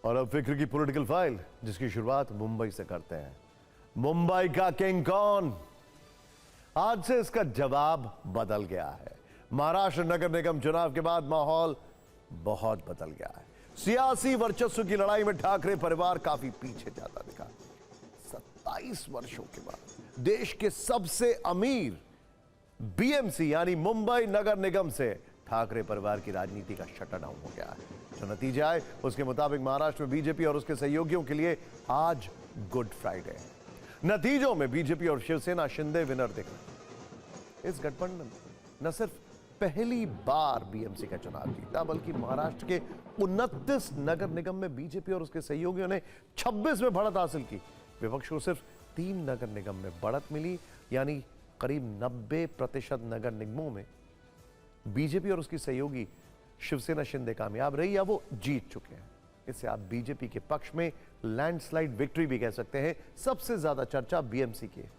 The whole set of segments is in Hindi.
और अब फिक्र की पॉलिटिकल फाइल, जिसकी शुरुआत मुंबई से करते हैं। मुंबई का किंग कौन? आज से इसका जवाब बदल गया है। महाराष्ट्र नगर निगम चुनाव के बाद माहौल बहुत बदल गया है। सियासी वर्चस्व की लड़ाई में ठाकरे परिवार काफी पीछे जाता दिखा। 27 वर्षों के बाद देश के सबसे अमीर बीएमसी यानी मुंबई नगर निगम से ठाकरे परिवार की राजनीति का शटर डाउन हो गया है। जो नतीजे आए उसके मुताबिक महाराष्ट्र में बीजेपी और उसके सहयोगियों के लिए आज गुड फ्राइडे है। नतीजों में बीजेपी और शिवसेना शिंदे विनर दिख रहे। इस गठबंधन न सिर्फ पहली बार बीएमसी का चुनाव जीता, बल्कि महाराष्ट्र के 29 नगर निगम में बीजेपी और उसके सहयोगियों ने 26 में बढ़त हासिल की। विपक्ष को सिर्फ 3 नगर निगम में बढ़त मिली, यानी करीब 90% नगर निगमों में बीजेपी और उसकी सहयोगी शिवसेना शिंदे कामयाब रही या वो जीत चुके हैं। इससे आप बीजेपी के पक्ष में लैंडस्लाइड विक्ट्री भी कह सकते हैं। सबसे ज्यादा चर्चा बीएमसी की है,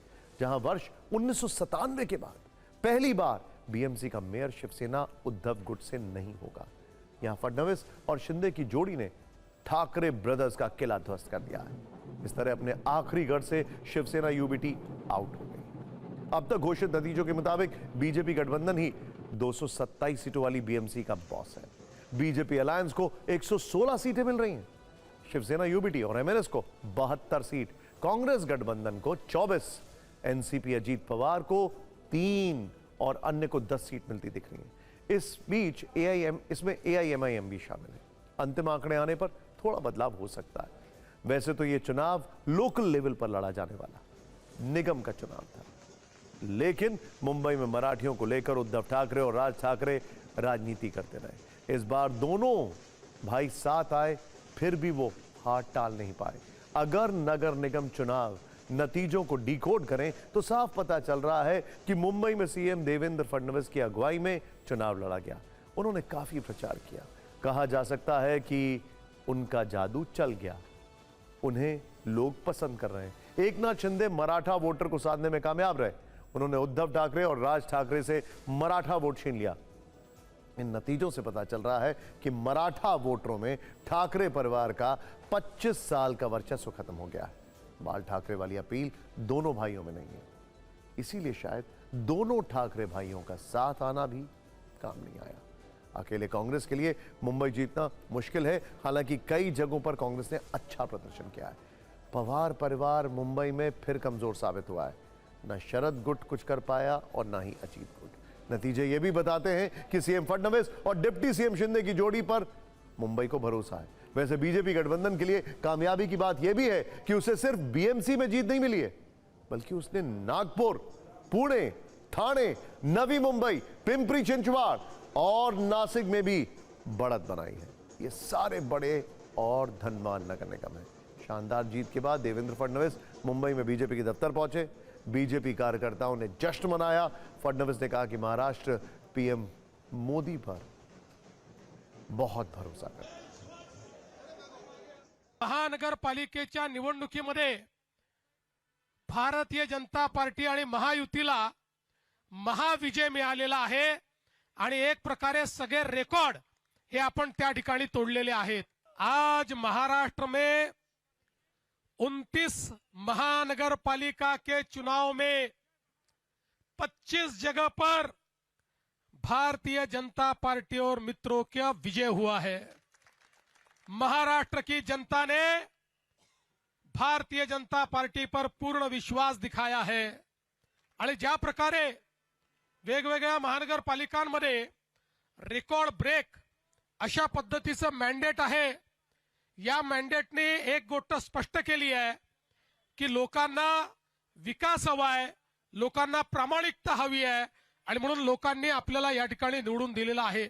जहां वर्ष 1997 के बाद पहली बार बीएमसी का मेयर शिवसेना उद्धव गुट से नहीं होगा। यहां फडणवीस और शिंदे की जोड़ी ने ठाकरे ब्रदर्स का किला ध्वस्त कर दिया है। इस तरह अपने आखिरी गढ़ से शिवसेना यूबीटी आउट हो गई। अब तक घोषित नतीजों के मुताबिक बीजेपी गठबंधन ही 227 सीटों वाली बीएमसी का बॉस है। बीजेपी अलायंस को 116 सीटें मिल रही हैं, शिवसेना यूबीटी और एमएनएस को 72 सीट, कांग्रेस गठबंधन को 24, एनसीपी अजीत पवार को 3 और अन्य को 10 सीट मिलती दिख रही है। इस बीच इसमें एआईएमआईएम भी शामिल है। अंतिम आंकड़े आने पर थोड़ा बदलाव हो सकता है। वैसे तो यह चुनाव लोकल लेवल पर लड़ा जाने वाला निगम का चुनाव था, लेकिन मुंबई में मराठियों को लेकर उद्धव ठाकरे और राज ठाकरे राजनीति करते रहे। इस बार दोनों भाई साथ आए, फिर भी वो हाथ टाल नहीं पाए। अगर नगर निगम चुनाव नतीजों को डिकोड करें तो साफ पता चल रहा है कि मुंबई में सीएम देवेंद्र फडणवीस की अगुवाई में चुनाव लड़ा गया। उन्होंने काफी प्रचार किया। कहा जा सकता है कि उनका जादू चल गया, उन्हें लोग पसंद कर रहे हैं। एकनाथ शिंदे मराठा वोटर को साधने में कामयाब रहे। उन्होंने उद्धव ठाकरे और राज ठाकरे से मराठा वोट छीन लिया। इन नतीजों से पता चल रहा है कि मराठा वोटरों में ठाकरे परिवार का 25 साल का वर्चस्व खत्म हो गया है। बाल ठाकरे वाली अपील दोनों भाइयों में नहीं है, इसीलिए शायद दोनों ठाकरे भाइयों का साथ आना भी काम नहीं आया। अकेले कांग्रेस के लिए मुंबई जीतना मुश्किल है। हालांकि कई जगहों पर कांग्रेस ने अच्छा प्रदर्शन किया है। पवार परिवार मुंबई में फिर कमजोर साबित हुआ है। न शरद गुट कुछ कर पाया और न ही अजीत गुट। नतीजे ये भी बताते हैं कि सीएम फडणवीस और डिप्टी सीएम शिंदे की जोड़ी पर मुंबई को भरोसा है। वैसे बीजेपी गठबंधन के लिए कामयाबी की बात यह भी है कि उसे सिर्फ बीएमसी में जीत नहीं मिली है, बल्कि उसने नागपुर, पुणे, ठाणे, नवी मुंबई, पिंपरी चिंचवाड़ और नासिक में भी बढ़त बनाई है। ये सारे बड़े और धनवान नगर निगम हैं। शानदार जीत के बाद देवेंद्र फडणवीस मुंबई में बीजेपी के दफ्तर पहुंचे। बीजेपी कार्यकर्ताओं ने जश्न मनाया। फडणवीस ने कहा कि महाराष्ट्र पीएम मोदी पर बहुत भरोसा करता है। महानगरपालिकेच्या निवडणुकीमध्ये भारतीय जनता पार्टी आणि महायुतीला महाविजय मिळालेला आहे आणि एक प्रकारे सगळे रेकॉर्ड हे आपण त्या ठिकाणी तोडलेले आहेत। आज महाराष्ट्र में 29 महानगरपालिका के चुनाव में 25 जगह पर भारतीय जनता पार्टी और मित्रों का विजय हुआ है। महाराष्ट्र की जनता ने भारतीय जनता पार्टी पर पूर्ण विश्वास दिखाया है आणि ज्या प्रकारे वेगवेगळ्या महानगरपालिकांमध्ये रेकॉर्ड ब्रेक अशा पद्धतीचं मॅन्डेट आहे। या मॅन्डेटने एक गोष्ट स्पष्ट केली आहे की लोकांना विकास हवा आहे, लोकांना प्रामाणिकता हवी आहे आणि म्हणून लोकांनी आपल्याला या ठिकाणी निवडून दिलेला आहे।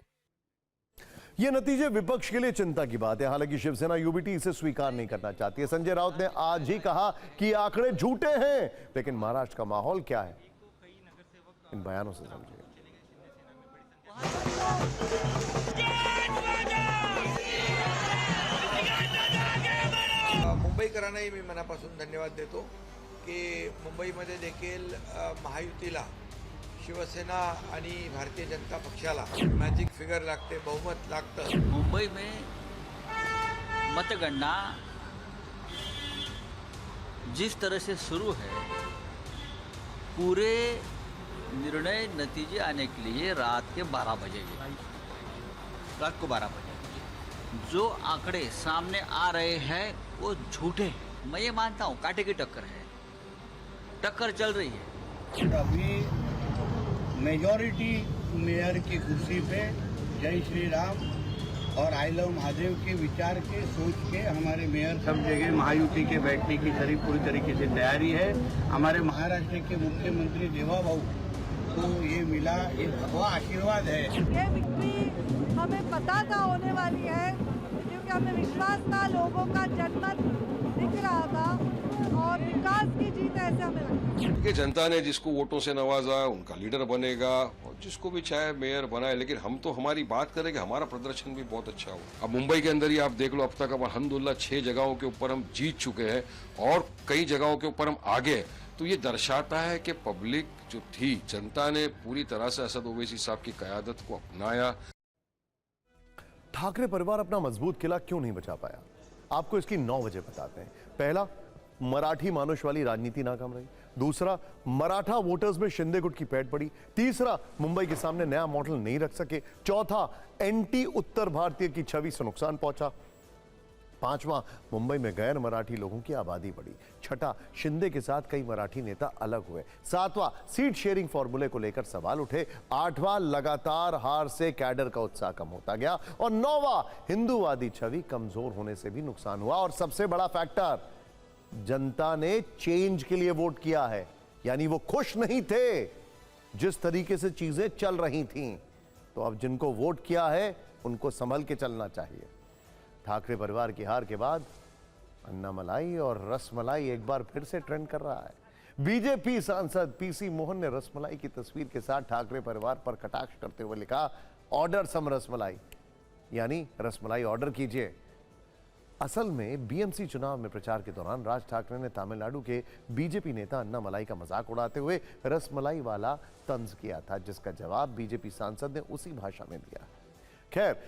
ये नतीजे विपक्ष के लिए चिंता की बात है। हालांकि शिवसेना यूबीटी इसे स्वीकार नहीं करना चाहती है। संजय राउत ने आज ही कहा कि आंकड़े झूठे हैं, लेकिन महाराष्ट्र का माहौल क्या है, इन बयानों से समझिए। मुंबईकरांनाही मी मनापासून धन्यवाद देतो की मुंबईमध्ये देखील महायुतीला शिवसेना आणि भारतीय जनता पक्षाला मॅजिक फिगर लागते, बहुमत लागतं। मुंबई में मतगणना जिस तरह से शुरू है, पूरे निर्णय नतीजे आने के लिए रात के 12 बजेंगे, रात को 12 बजे। जो आंकड़े सामने आ रहे हैं वो झूठे हैं। मैं ये मानता हूँ कांटे की टक्कर है, टक्कर चल रही है। अभी मेजॉरिटी मेयर की कुर्सी पे जय श्री राम और आई लव महादेव के विचार के सोच के हमारे मेयर सब जगह महायुति के बैठने की पूरी तरीके से तैयारी है। हमारे महाराष्ट्र के मुख्यमंत्री देवा भाऊ को ये मिला, ये भगवा आशीर्वाद है। ये विक्ट्री हमें पता था होने वाली है, क्योंकि हमें विश्वास था, लोगों का जनमत दिख रहा था और विकास की जीत ऐसे हमें लगता है। कि जनता ने जिसको वोटों से नवाजा उनका लीडर बनेगा और जिसको भी चाहे मेयर बनाए, लेकिन हम तो हमारी बात करें कि हमारा प्रदर्शन भी बहुत अच्छा हो। अब मुंबई के अंदर ही आप देख लो, अब तक अब अल्हम्दुलिल्लाह 6 जगहों के ऊपर हम जीत चुके हैं और कई जगहों के ऊपर हम आगे हैं। तो ये दर्शाता है कि पब्लिक जो थी, जनता ने पूरी तरह से असद ओवैसी साहब की क़यादत को अपनाया। ठाकरे परिवार अपना मजबूत किला क्यों नहीं बचा पाया, आपको इसकी 9 वजह बताते हैं। पहला, मराठी मानुष वाली राजनीति नाकाम रही। दूसरा, मराठा वोटर्स में शिंदे गुट की पैठ पड़ी। तीसरा, मुंबई के सामने नया मॉडल नहीं रख सके। चौथा, एंटी उत्तर भारतीय की छवि से नुकसान पहुंचा। पांचवा, मुंबई में गैर मराठी लोगों की आबादी बढ़ी। छठा, शिंदे के साथ कई मराठी नेता अलग हुए। सातवां, सीट शेयरिंग फॉर्मूले को लेकर सवाल उठे। आठवां, लगातार हार से कैडर का उत्साह कम होता गया। और नौवां, हिंदूवादी छवि कमजोर होने से भी नुकसान हुआ। और सबसे बड़ा फैक्टर, जनता ने चेंज के लिए वोट किया है, यानी वो खुश नहीं थे जिस तरीके से चीजें चल रही थीं। तो अब जिनको वोट किया है उनको संभल के चलना चाहिए। ठाकरे परिवार की हार के बाद अन्ना मलाई और रसमलाई एक बार फिर से ट्रेंड कर रहा है। बीजेपी सांसद पीसी मोहन ने रसमलाई की तस्वीर के साथ ठाकरे परिवार पर कटाक्ष करते हुए लिखा, ऑर्डर सम रसमलाई, यानी रसमलाई ऑर्डर कीजिए। असल में बीएमसी चुनाव में प्रचार के दौरान राज ठाकरे ने तमिलनाडु के बीजेपी नेता अन्ना मलाई का मजाक उड़ाते हुए रसमलाई वाला तंज किया था, जिसका जवाब बीजेपी सांसद ने उसी भाषा में दिया। खैर,